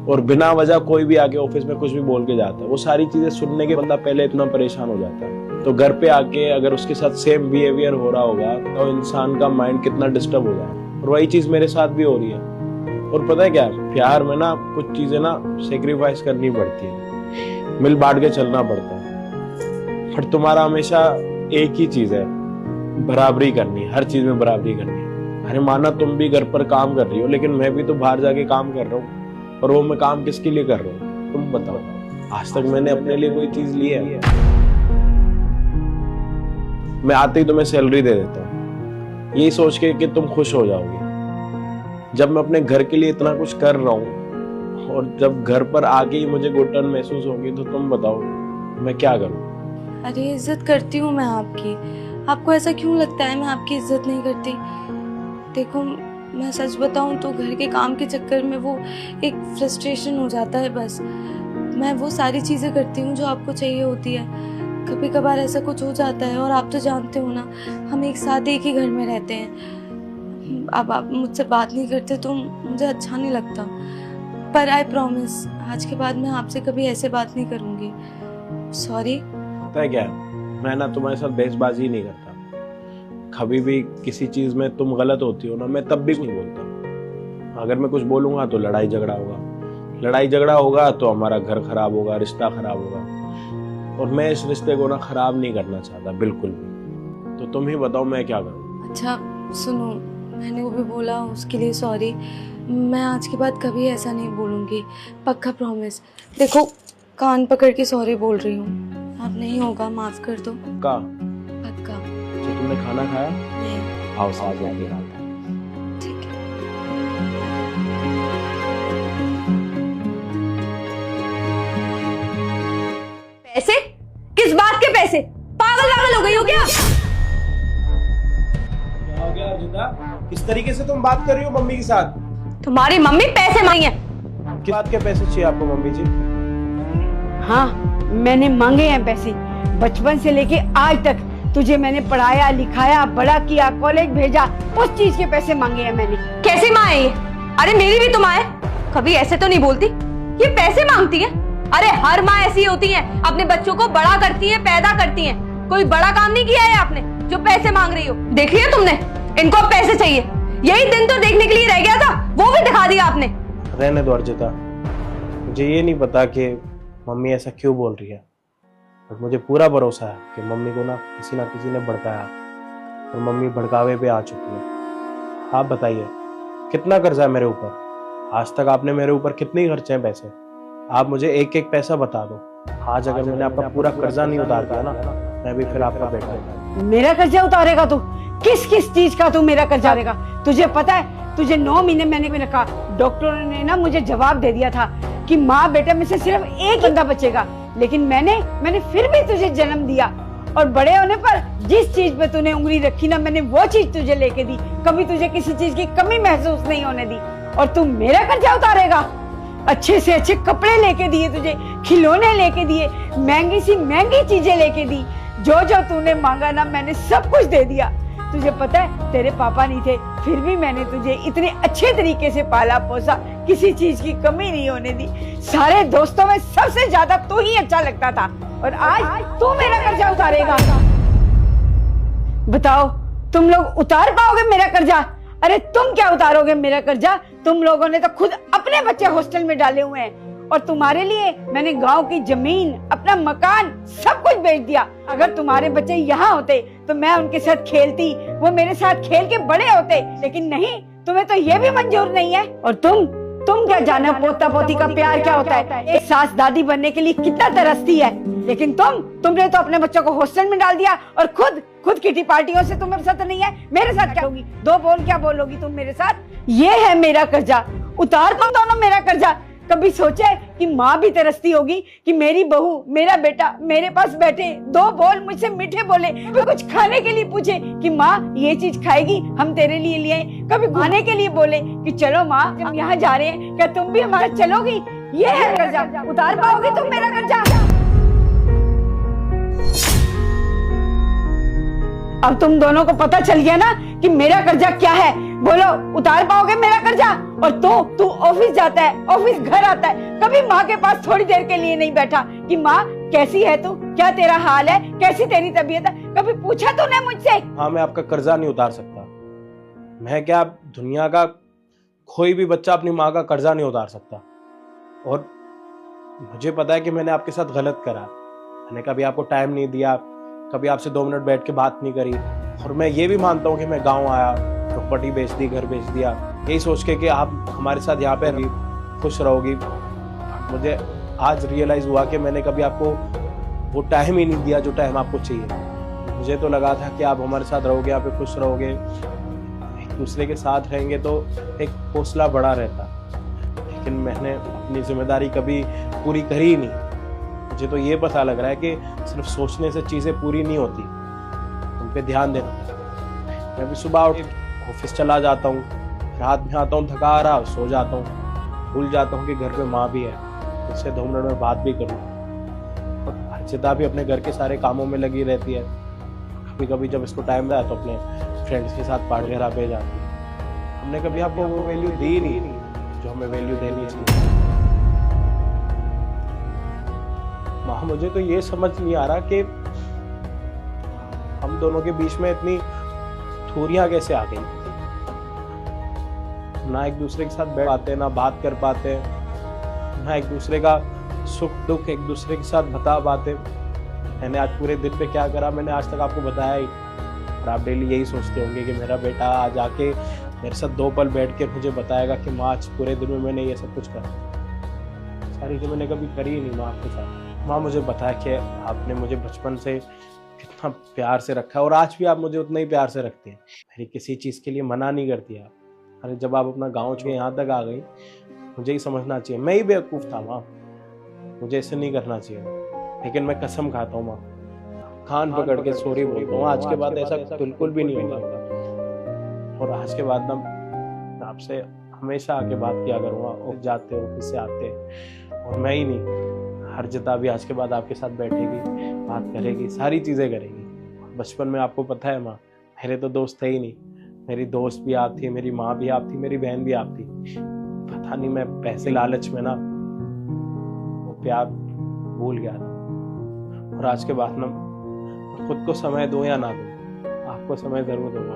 और बिना वजह कोई भी आके ऑफिस में कुछ भी बोल के जाता है। वो सारी चीजें सुनने के बंदा पहले इतना परेशान हो जाता है, तो घर पे आके अगर उसके साथ सेम बिहेवियर हो रहा होगा तो इंसान का माइंड कितना डिस्टर्ब हो जाए। और वही चीज मेरे साथ भी हो रही है। और पता है क्या, प्यार में ना कुछ चीजें ना सेक्रीफाइस करनी पड़ती है, मिल बांट के चलना पड़ता है। पर तुम्हारा हमेशा एक ही चीज है, बराबरी करनी, हर चीज में बराबरी करनी। अरे माना तुम भी घर पर काम कर रही हो, लेकिन मैं भी तो बाहर जाके काम कर रहा हूँ, और वो मैं काम किसके लिए कर रहा हूँ? तुम बताओ, आज तक मैंने अपने लिए कोई चीज ली है? मैं आते ही तुम्हें सैलरी दे देता हूँ, यही सोच के कि तुम खुश हो जाओगी। जब मैं अपने घर के लिए इतना कुछ कर रहा हूँ और जब घर पर आके ही मुझे घुटन महसूस होगी तो तुम बताओ मैं क्या करूँ। अरे इज्जत करती हूँ मैं आपकी, आपको ऐसा क्यों लगता है मैं आपकी इज्जत नहीं करती? देखो मैं सच बताऊँ तो घर के काम के चक्कर में वो एक फ्रस्ट्रेशन हो जाता है बस। मैं वो सारी चीज़ें करती हूँ जो आपको चाहिए होती है। कभी कभार ऐसा कुछ हो जाता है और आप तो जानते हो ना, हम एक साथ एक ही घर में रहते हैं। अब आप मुझसे बात नहीं करते तो मुझे अच्छा नहीं लगता, पर आई प्रॉमिस आज के बाद मैं आपसे कभी ऐसे बात नहीं करूँगी। सॉरी। पता है क्या, मैं ना तुम्हारे साथ बहसबाजी नहीं करता। कभी भी किसी चीज में तुम गलत होती हो ना, मैं तब भी कुछ बोलता। अगर मैं कुछ बोलूंगा तो लड़ाई झगड़ा होगा, लड़ाई झगड़ा होगा तो हमारा घर खराब होगा, रिश्ता खराब होगा, और मैं इस रिश्ते को ना खराब नहीं करना चाहता बिल्कुल भी। तो तुम ही बताओ मैं क्या करूँ। अच्छा सुनो, मैंने वो भी बोला उसके लिए सॉरी। मैं आज के बाद कभी ऐसा नहीं बोलूँगी, पक्का प्रॉमिस। देखो कान पकड़ के सॉरी बोल रही हूँ, अब नहीं होगा, माफ कर दो। का पक्का। तो तुमने खाना खाया? नहीं। आओ साथ जाके खाते हैं। ठीक है। पैसे? किस बात के पैसे? पागल वागल हो गई हो क्या? क्या हो गया अर्जुदा? किस तरीके से तुम बात कर रही हो मम्मी के साथ? तुम्हारी मम्मी पैसे मांगी है। किस बात के पैसे चाहिए आपको मम्मी जी? हाँ, मैंने मांगे हैं पैसे। बचपन से लेके आज तक तुझे मैंने पढ़ाया लिखाया, बड़ा किया, कॉलेज भेजा, उस चीज के पैसे मांगे हैं मैंने। कैसी माँ है ये? अरे मेरी भी तो माँ है, कभी ऐसे तो नहीं बोलती। ये पैसे मांगती है? अरे हर माँ ऐसी होती है, अपने बच्चों को बड़ा करती है, पैदा करती है। कोई बड़ा काम नहीं किया है आपने जो पैसे मांग रही हो। देख लिया तुमने, इनको अब पैसे चाहिए। यही दिन तो देखने के लिए रह गया था, वो भी दिखा दिया आपने। रहने दो अर्जिता, मुझे ये नहीं पता कि मम्मी ऐसा क्यों बोल रही है, पर मुझे पूरा भरोसा है कि मम्मी को ना किसी ने भड़काया और मम्मी भड़कावे पे आ चुकी है। आप बताइए कितना कर्जा है मेरे ऊपर? आज तक आपने मेरे ऊपर कितने खर्चे हैं पैसे? आप मुझे एक एक पैसा बता दो। आज अगर मैंने आपका पूरा कर्जा नहीं उतार दिया ना, मैं भी फिर आपका बेटा हूं। मेरा कर्जा उतारेगा तू? किस किस चीज का तू मेरा कर्जा उतारेगा? तुझे पता है, तुझे 9 महीने मैंने रखा। डॉक्टरों ने ना मुझे जवाब दे दिया था कि माँ बेटे में से सिर्फ एक बंदा बचेगा, लेकिन मैंने फिर भी तुझे जन्म दिया। और बड़े होने पर जिस चीज पे तूने उंगली रखी ना, मैंने वो चीज तुझे लेके दी। कभी तुझे किसी चीज की कमी महसूस नहीं होने दी। और तू मेरा कर्जा उतारेगा? अच्छे से अच्छे कपड़े लेके दिए तुझे, खिलौने लेके दिए, महंगी सी महंगी चीजें लेके दी। जो जो तूने मांगा ना, मैंने सब कुछ दे दिया। तुझे पता है तेरे पापा नहीं थे, फिर भी मैंने तुझे इतने अच्छे तरीके से पाला पोसा, किसी चीज की कमी नहीं होने दी। सारे दोस्तों में सबसे ज्यादा तू ही अच्छा लगता था, और आज तू मेरा कर्जा उतारेगा। बताओ तुम लोग उतार पाओगे मेरा कर्जा? अरे तुम क्या उतारोगे मेरा कर्जा? तुम लोगों ने तो खुद अपने बच्चे हॉस्टल में डाले हुए हैं, और तुम्हारे लिए मैंने गांव की जमीन, अपना मकान, सब कुछ बेच दिया। अगर तुम्हारे बच्चे यहाँ होते तो मैं उनके साथ खेलती, वो मेरे साथ खेल के बड़े होते, लेकिन नहीं, तुम्हें तो ये भी मंजूर नहीं है। और तुम क्या जानो पोता पोती का प्यार क्या होता है? एक सास दादी बनने के लिए कितना तरसती है, लेकिन तुमने तो अपने बच्चों को हॉस्टल में डाल दिया, और खुद किटी पार्टियों से तुम्हें पसंद नहीं है। मेरे साथ क्या होगी? दो बोल क्या बोलोगी तुम मेरे साथ? ये है मेरा कर्जा, उतार तुम दोनों मेरा कर्जा। कभी सोचे कि माँ भी तरसती होगी कि मेरी बहू, मेरा बेटा मेरे पास बैठे, दो बोल मुझसे मीठे बोले, कभी कुछ खाने के लिए पूछे कि माँ ये चीज खाएगी, हम तेरे लिए ले आए। कभी घुमाने के लिए बोले कि चलो माँ हम यहाँ जा रहे हैं, क्या तुम भी हमारा चलोगी? ये है कर्जा, उतार पाओगे तुम मेरा कर्जा? अब तुम दोनों को पता चल गया ना कि मेरा कर्जा क्या है। बोलो उतार पाओगे मेरा कर्जा? और तू ऑफिस जाता है, ऑफिस घर आता है, कभी माँ के पास थोड़ी देर के लिए नहीं बैठा कि माँ कैसी है तू, क्या तेरा हाल है, कैसी तेरी तबीयत है? कभी पूछा तूने मुझसे? हाँ, मैं आपका कर्जा नहीं उतार सकता। मैं क्या, दुनिया का कोई भी बच्चा अपनी माँ का कर्जा नहीं उतार सकता। और मुझे पता है कि मैंने आपके साथ गलत करा। मैंने कभी आपको टाइम नहीं दिया, कभी आपसे 2 मिनट बैठ के बात नहीं करी। और मैं ये भी मानता हूँ कि मैं गाँव आया, प्रॉपर्टी बेच दी, घर बेच दिया, यही सोच के कि आप हमारे साथ यहाँ पे खुश रहोगी। मुझे आज रियलाइज हुआ कि मैंने कभी आपको वो टाइम ही नहीं दिया जो टाइम आपको चाहिए। मुझे तो लगा था कि आप हमारे साथ रहोगे, यहाँ पे खुश रहोगे, दूसरे के साथ रहेंगे तो एक हौसला बढ़ा रहता, लेकिन मैंने अपनी जिम्मेदारी कभी पूरी करी ही नहीं। मुझे तो ये पता लग रहा है कि सिर्फ सोचने से चीज़ें पूरी नहीं होती, उन पे ध्यान देना। मैं भी सुबह उठ ऑफिस चला जाता हूँ, रात में आता हूँ थका रहा, सो जाता हूँ, भूल जाता हूँ कि घर पे माँ भी है, उससे 2 मिनट में बात भी करूँ। और हर्षिता भी अपने घर के सारे कामों में लगी रहती है। कभी कभी जब इसको टाइम मिला तो अपने फ्रेंड्स के साथ पार्टी वगैरह पे जाती है। हमने कभी आपको वो वैल्यू दी नहीं जो हमें वैल्यू देनी चाहिए। माँ, मुझे तो ये समझ नहीं आ रहा कि हम दोनों के बीच में इतनी दूरियां कैसे आ गई। ना एक दूसरे के साथ बैठ पाते, ना बात कर पाते, ना एक दूसरे का सुख दुख एक दूसरे के साथ बता पाते। मैंने आज पूरे दिन पे क्या करा मैंने आज तक आपको बताया ही। और आप डेली यही सोचते होंगे कि मेरा बेटा आज आके मेरे साथ 2 पल बैठ के मुझे बताएगा कि माँ आज पूरे दिन में मैंने ये सब कुछ करा। सारी चीज़ें मैंने कभी करी ही नहीं माँ आपके साथ। माँ, मुझे बताया कि आपने मुझे बचपन से कितना प्यार से रखा है और आज भी आप मुझे उतना ही प्यार से रखते हैं। मेरी किसी चीज़ के लिए मना नहीं करती आप। अरे जब आप अपना गाँव छोड़ यहाँ तक आ गई, मुझे ही समझना चाहिए। मैं ही बेवकूफ़ था माँ, मुझे ऐसे नहीं करना चाहिए। लेकिन मैं कसम खाता हूँ माँ, कान पकड़ के सॉरी बोलता हूँ। आज के बाद ऐसा बिल्कुल भी नहीं होगा। और आज के बाद ना आपसे हमेशा आके बात किया करूँगा। ऑफिस जाते ऑफिस से आते, और मैं ही नहीं, हर्षिता भी आज के बाद आपके साथ बैठेगी, बात करेगी, सारी चीज़ें करेगी। बचपन में आपको पता है माँ, मेरे तो दोस्त थे ही नहीं। मेरी दोस्त भी आप थी, मेरी माँ भी आप थी, मेरी बहन भी आप थी। पता नहीं मैं पैसे लालच में ना वो प्यार भूल गया था। और आज के बाद ना खुद को समय दो या ना दो, आपको समय जरूर दूंगा।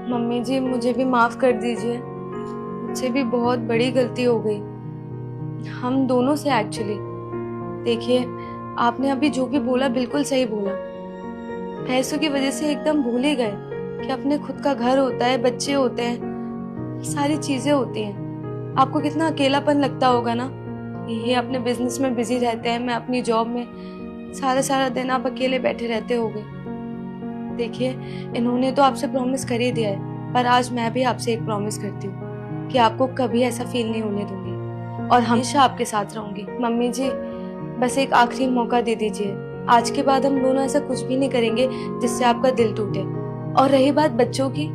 मम्मी जी, मुझे भी माफ कर दीजिए, मुझसे भी बहुत बड़ी गलती हो गई, हम दोनों से एक्चुअली। देखिए, आपने अभी जो भी बोला बिल्कुल सही बोला। पैसों की वजह से एकदम भूल ही गए कि अपने खुद का घर होता है, बच्चे होते हैं, सारी चीजें होती हैं। आपको कितना अकेलापन लगता होगा ना, ये अपने बिजनेस में बिजी रहते हैं, मैं अपनी जॉब में, सारा दिन आप अकेले बैठे रहते होगे। देखिए, इन्होंने तो आपसे प्रॉमिस कर ही दिया है, पर आज मैं भी आपसे एक प्रॉमिस करती हूँ कि आपको कभी ऐसा फील नहीं होने दूंगी और हमेशा आपके साथ रहूंगी। मम्मी जी, बस एक आखिरी मौका दे दीजिए। आज के बाद हम दोनों ऐसा कुछ भी नहीं करेंगे जिससे आपका दिल टूटे। और रही बात बच्चों की,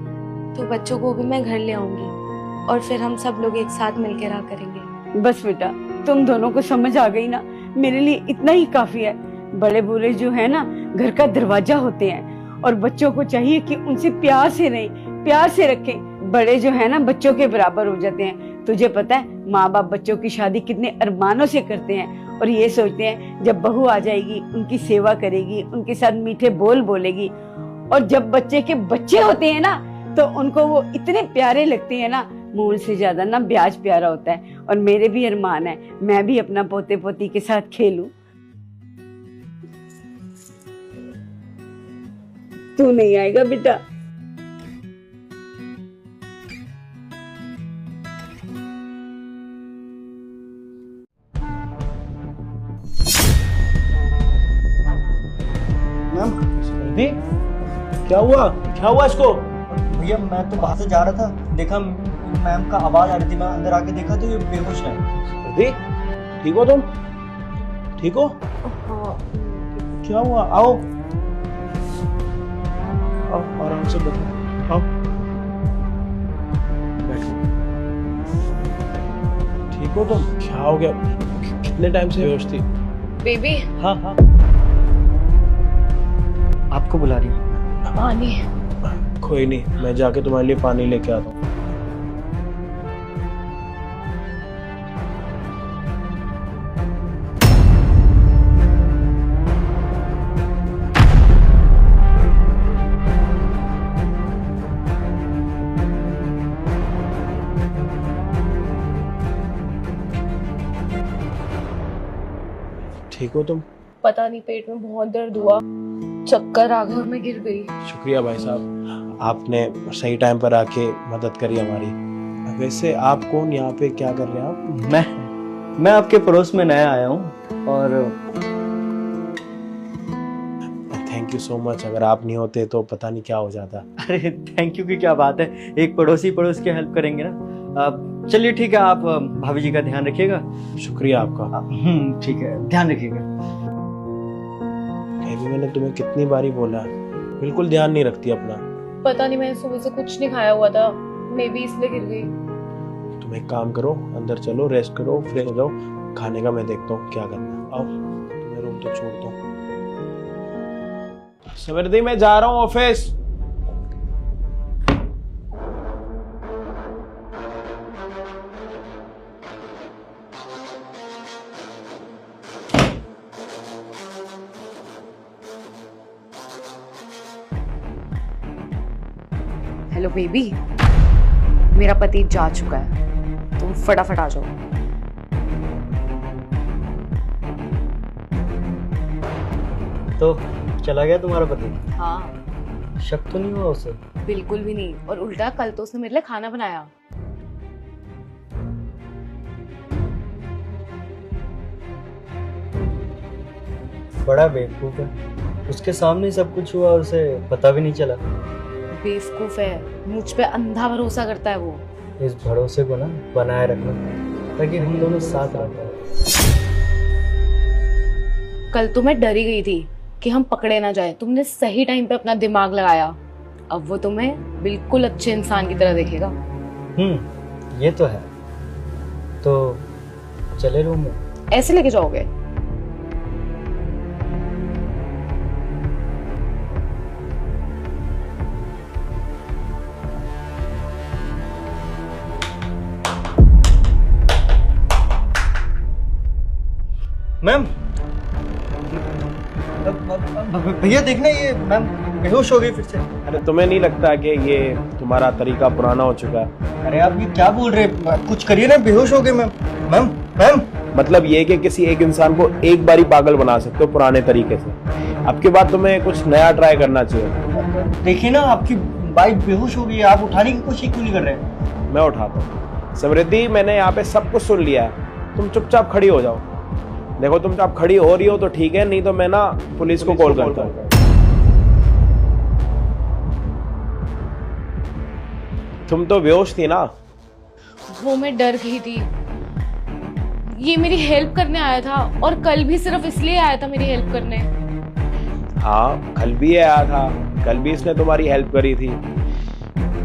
तो बच्चों को भी मैं घर ले आऊंगी और फिर हम सब लोग एक साथ मिलकर रहा करेंगे। बस बेटा, तुम दोनों को समझ आ गई ना, मेरे लिए इतना ही काफी है। बड़े बूढ़े जो है ना, घर का दरवाजा होते हैं, और बच्चों को चाहिए कि उनसे प्यार से रहें, प्यार से रखें। बड़े जो है ना, बच्चों के बराबर हो जाते हैं। तुझे पता है, माँ बाप बच्चों की शादी कितने अरमानों से करते हैं, और ये सोचते हैं जब बहू आ जाएगी उनकी सेवा करेगी, उनके साथ मीठे बोल बोलेगी। और जब बच्चे के बच्चे होते हैं ना, तो उनको वो इतने प्यारे लगते हैं ना, मूल से ज्यादा ना ब्याज प्यारा होता है। और मेरे भी अरमान है, मैं भी अपना पोते पोती के साथ खेलूं। तू नहीं आएगा बेटा? मैम, क्या हुआ इसको? भैया मैं तो बाहर से जा रहा था, देखा मैम का आवाज आ रही थी, मैं अंदर आके देखा तो ये बेहोश है। ठीक हो तुम? ठीक हो? क्या हुआ? आओ आराम से बैठो, आओ बैठो। ठीक हो तुम? क्या हो गया? कितने टाइम से बेहोश थी? बेबी, हाँ आपको बुला रही है। पानी। कोई नहीं, मैं जाके तुम्हारे लिए पानी लेके आता हूँ। ठीक हो तुम? पता नहीं, पेट में बहुत दर्द हुआ, चक्कर आ गया, मैं गिर गई। शुक्रिया भाई साहब, आपने सही टाइम पर आके मदद करी हमारी। वैसे आप कौन, यहाँ पे क्या कर रहे हैं आप? मैं आपके पड़ोस में नया आया हूँ, और थैंक यू सो मच। अगर आप नहीं होते तो पता नहीं क्या हो जाता। अरे थैंक यू की क्या बात है, एक पड़ोसी पड़ोस की हेल्प करेंगे ना। चलिए ठीक है, आप भाभी जी का ध्यान रखिएगा। शुक्रिया आपका। ठीक है, ध्यान रखिएगा। भी मैंने तुम्हें कितनी बारी बोला है, बिल्कुल ध्यान नहीं रखती अपना। पता नहीं, मैंने सुबह से कुछ नहीं खाया हुआ था, मे बी इसलिए गिर गई। तुम एक काम करो, अंदर चलो, रेस्ट करो, फ्रेश हो जाओ, खाने का मैं देखता हूँ क्या करना है। आओ, तुम्हें रूम तो छोड़ दो। समृद्धि मैं जा रहा हूँ ऑफिस। हेलो बेबी, मेरा पति जा चुका है, तुम फटाफट आ जाओ। तो चला गया तुम्हारा पति? हाँ, शक तो नहीं हुआ उसे? बिल्कुल भी नहीं, और उल्टा कल तो उसने मेरे लिए खाना बनाया। बड़ा बेवकूफ है, उसके सामने सब कुछ हुआ और उसे पता भी नहीं चला। बेवकूफ है, मुझ पे अंधा भरोसा करता है वो। इस भरोसे को ना बनाए रखना ताकि हम दोनों साथ रह पाए। कल तो मैं डरी गई थी कि हम पकड़े ना जाए, तुमने सही टाइम पे अपना दिमाग लगाया। अब वो तुम्हें बिल्कुल अच्छे इंसान की तरह देखेगा। ये तो है। तो चले रूम में? ऐसे लेके जाओगे? मैम, भैया देखना, ये मैम बेहोश हो गई फिर से। अरे तुम्हें नहीं लगता कि ये तुम्हारा तरीका पुराना हो चुका है? अरे आप ये क्या बोल रहे हैं? कुछ करिए ना, बेहोश हो गए मैम। मैम मैम मतलब ये कि किसी एक इंसान को एक बारी पागल बना सकते हो पुराने तरीके से। अब के बाद तुम्हें कुछ नया ट्राई करना चाहिए। देखिए ना, आपकी बाइक बेहोश हो गई है, आप उठाने की कोशिश क्यों नहीं कर रहे हैं? मैं उठाता हूँ। समृद्धि, मैंने यहाँ पे सब कुछ सुन लिया है, तुम चुपचाप खड़ी हो जाओ। देखो तुम आप खड़ी हो रही हो तो ठीक है, नहीं तो मैं ना पुलिस को कॉल करता हूँ। तुम तो बेहोश थी ना? वो मैं डर गई थी। ये मेरी हेल्प करने आया था, और कल भी सिर्फ इसलिए आया था मेरी हेल्प करने। हाँ, कल भी आया था, कल भी इसने तुम्हारी हेल्प करी थी,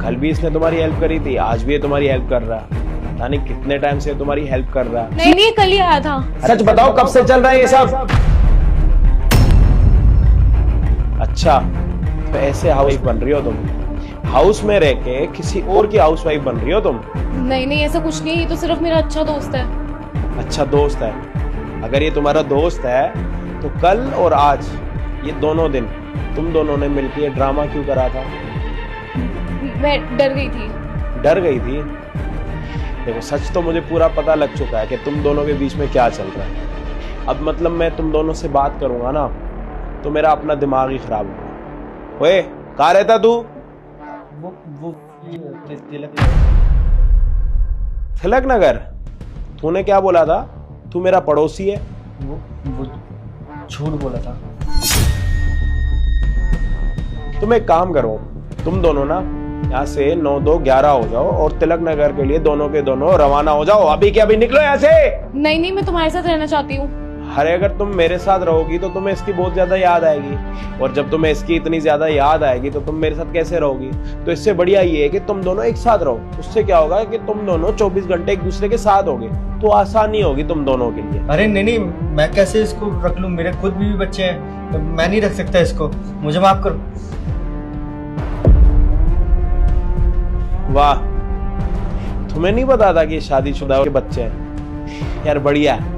कल भी इसने तुम्हारी हेल्प करी थी, आज भी ये तुम्हारी हेल्प कर रहा है। यानी कितने टाइम से तुम्हारी हेल्प कर रहा है? नहीं नहीं, कल ही आया था। सच बताओ, कब से चल रहा है ये सब? अच्छा, तो ऐसे हाउस बन रही हो तुम? हाउस में रह के किसी और की हाउस वाइफ बन रही हो तुम? नहीं नहीं, ऐसा कुछ नहीं है, ये तो सिर्फ मेरा अच्छा दोस्त है। अच्छा दोस्त है? अगर ये तुम्हारा दोस्त है तो कल और आज ये दोनों दिन तुम दोनों ने मिलकर ये ड्रामा क्यों करा था? मैं डर गई थी। डर गई थी? देखो सच तो मुझे पूरा पता लग चुका है कि तुम दोनों के बीच में क्या चल रहा है। अब मतलब मैं तुम दोनों से बात करूंगा ना तो मेरा अपना दिमाग ही खराब होगा। ओए, कहाँ रहता तू? वो तिलक नगर? तूने क्या बोला था? तू मेरा पड़ोसी है? वो झूठ बोला था। तुम एक काम करो, तुम दोनों ना यहाँ से 9-2-11 हो जाओ और तिलक नगर के लिए दोनों के दोनों रवाना हो जाओ। अभी के अभी निकलो यहाँ से। नहीं नहीं, मैं तुम्हारे साथ रहना चाहती हूँ। अरे अगर तुम मेरे साथ रहोगी तो तुम्हें इसकी बहुत ज्यादा याद आएगी, और जब तुम्हें इसकी इतनी ज्यादा याद आएगी तो तुम मेरे साथ कैसे रहोगी? तो इससे बढ़िया ये है कि तुम दोनों एक साथ रहो। उससे क्या होगा कि तुम दोनों 24 घंटे एक दूसरे के साथ होगे, तो आसानी होगी तुम दोनों के लिए। अरे नहीं, मैं कैसे इसको रख लूं? मेरे खुद भी बच्चे हैं, तो मैं नहीं रख सकता इसको, मुझे माफ करो। वाह, तुम्हें नहीं पता था कि शादीशुदा के बच्चे हैं? यार बढ़िया है,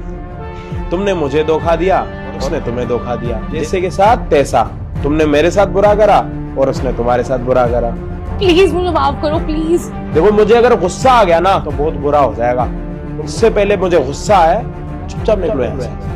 तुमने मुझे धोखा दिया, उसने तुम्हें धोखा दिया। जैसे के साथ तैसा, तुमने मेरे साथ बुरा करा और उसने तुम्हारे साथ बुरा करा। प्लीज मुझे माफ करो, प्लीज। देखो मुझे अगर गुस्सा आ गया ना तो बहुत बुरा हो जाएगा। उससे पहले मुझे गुस्सा है, चुपचाप निकलो यहाँ से।